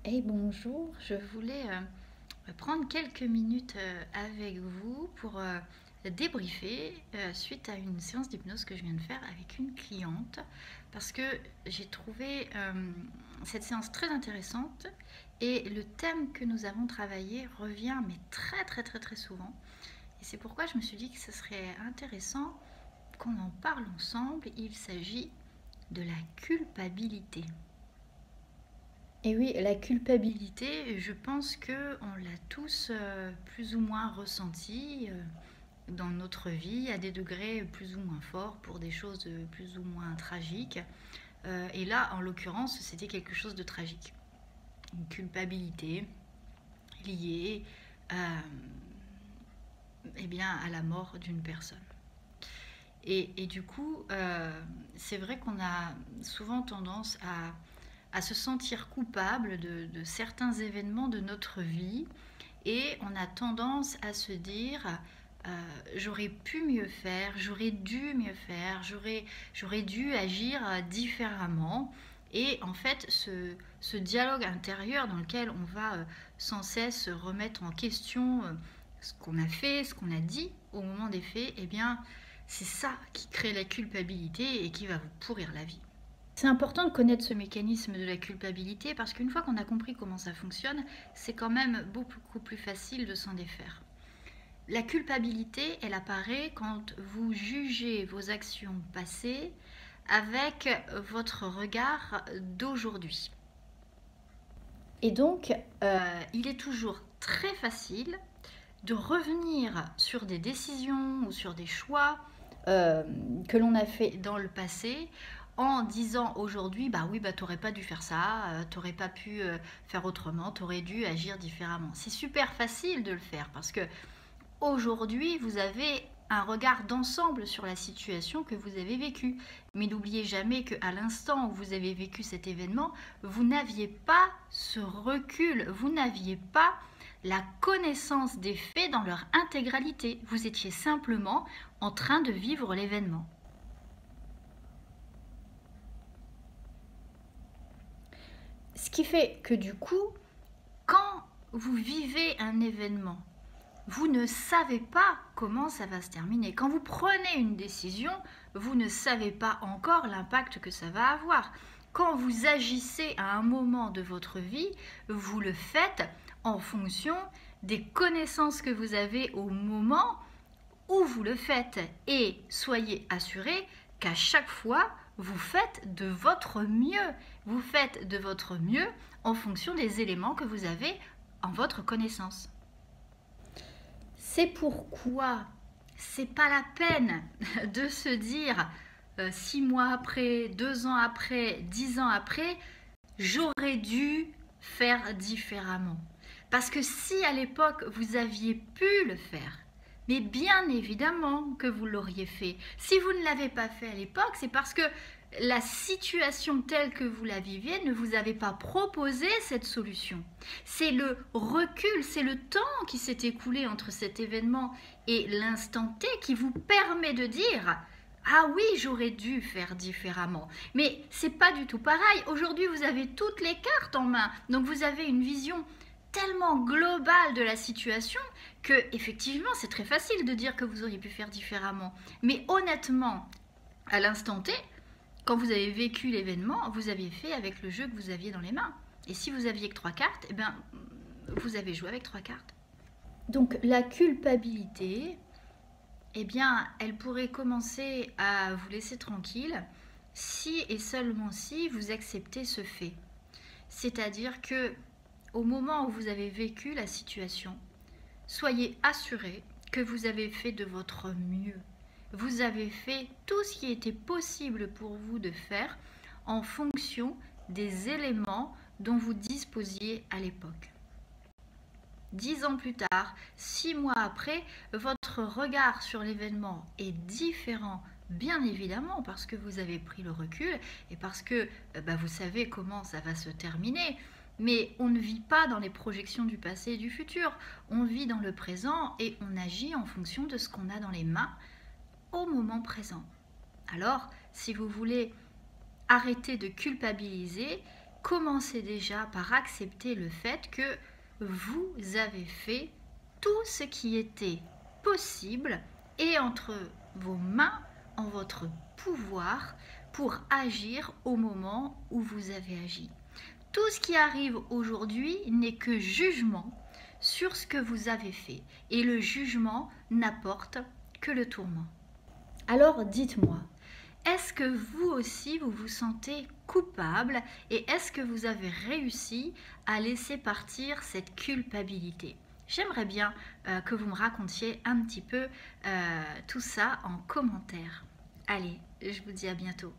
Et bonjour, je voulais prendre quelques minutes avec vous pour débriefer suite à une séance d'hypnose que je viens de faire avec une cliente parce que j'ai trouvé cette séance très intéressante et le thème que nous avons travaillé revient mais très souvent et c'est pourquoi je me suis dit que ce serait intéressant qu'on en parle ensemble. Il s'agit de la culpabilité. Et oui, la culpabilité, je pense que on l'a tous plus ou moins ressenti dans notre vie à des degrés plus ou moins forts pour des choses plus ou moins tragiques. Et là, en l'occurrence, c'était quelque chose de tragique. Une culpabilité liée eh bien, à la mort d'une personne. Et du coup, c'est vrai qu'on a souvent tendance à se sentir coupable de certains événements de notre vie et on a tendance à se dire j'aurais pu mieux faire, j'aurais dû mieux faire, j'aurais dû agir différemment. Et en fait, ce dialogue intérieur dans lequel on va sans cesse remettre en question ce qu'on a fait, ce qu'on a dit au moment des faits, eh bien, c'est ça qui crée la culpabilité et qui va vous pourrir la vie. C'est important de connaître ce mécanisme de la culpabilité parce qu'une fois qu'on a compris comment ça fonctionne, c'est quand même beaucoup plus facile de s'en défaire. La culpabilité, elle apparaît quand vous jugez vos actions passées avec votre regard d'aujourd'hui. Et donc, il est toujours très facile de revenir sur des décisions ou sur des choix que l'on a fait dans le passé en disant aujourd'hui, bah oui, bah t'aurais pas dû faire ça, t'aurais pas pu faire autrement, t'aurais dû agir différemment. C'est super facile de le faire parce que aujourd'hui, vous avez un regard d'ensemble sur la situation que vous avez vécue. Mais n'oubliez jamais qu'à l'instant où vous avez vécu cet événement, vous n'aviez pas ce recul, vous n'aviez pas la connaissance des faits dans leur intégralité. Vous étiez simplement en train de vivre l'événement. Ce qui fait que du coup, quand vous vivez un événement, vous ne savez pas comment ça va se terminer. Quand vous prenez une décision, vous ne savez pas encore l'impact que ça va avoir. Quand vous agissez à un moment de votre vie, vous le faites en fonction des connaissances que vous avez au moment où vous le faites. Et soyez assurés qu'à chaque fois, vous faites de votre mieux. Vous faites de votre mieux en fonction des éléments que vous avez en votre connaissance. C'est pourquoi c'est pas la peine de se dire 6 mois après, 2 ans après, 10 ans après, j'aurais dû faire différemment. Parce que si à l'époque vous aviez pu le faire, mais bien évidemment que vous l'auriez fait. Si vous ne l'avez pas fait à l'époque, c'est parce que la situation telle que vous la viviez ne vous avait pas proposé cette solution. C'est le recul, c'est le temps qui s'est écoulé entre cet événement et l'instant T qui vous permet de dire ah oui, j'aurais dû faire différemment. Mais c'est pas du tout pareil. Aujourd'hui, vous avez toutes les cartes en main. Donc vous avez une vision tellement globale de la situation que effectivement, c'est très facile de dire que vous auriez pu faire différemment. Mais honnêtement, à l'instant T, quand vous avez vécu l'événement, vous aviez fait avec le jeu que vous aviez dans les mains. Et si vous aviez que 3 cartes, eh bien, vous avez joué avec 3 cartes. Donc la culpabilité, eh bien, elle pourrait commencer à vous laisser tranquille si et seulement si vous acceptez ce fait. C'est-à-dire que au moment où vous avez vécu la situation, soyez assurés que vous avez fait de votre mieux. Vous avez fait tout ce qui était possible pour vous de faire en fonction des éléments dont vous disposiez à l'époque. 10 ans plus tard, 6 mois après, votre regard sur l'événement est différent, bien évidemment, parce que vous avez pris le recul et parce que vous savez comment ça va se terminer. Mais on ne vit pas dans les projections du passé et du futur, on vit dans le présent et on agit en fonction de ce qu'on a dans les mains au moment présent. Alors, si vous voulez arrêter de culpabiliser, commencez déjà par accepter le fait que vous avez fait tout ce qui était possible et entre vos mains, en votre pouvoir, pour agir au moment où vous avez agi. Tout ce qui arrive aujourd'hui n'est que jugement sur ce que vous avez fait, et le jugement n'apporte que le tourment. Alors dites-moi, est-ce que vous aussi vous vous sentez coupable et est-ce que vous avez réussi à laisser partir cette culpabilité? J'aimerais bien que vous me racontiez un petit peu tout ça en commentaire. Allez, je vous dis à bientôt.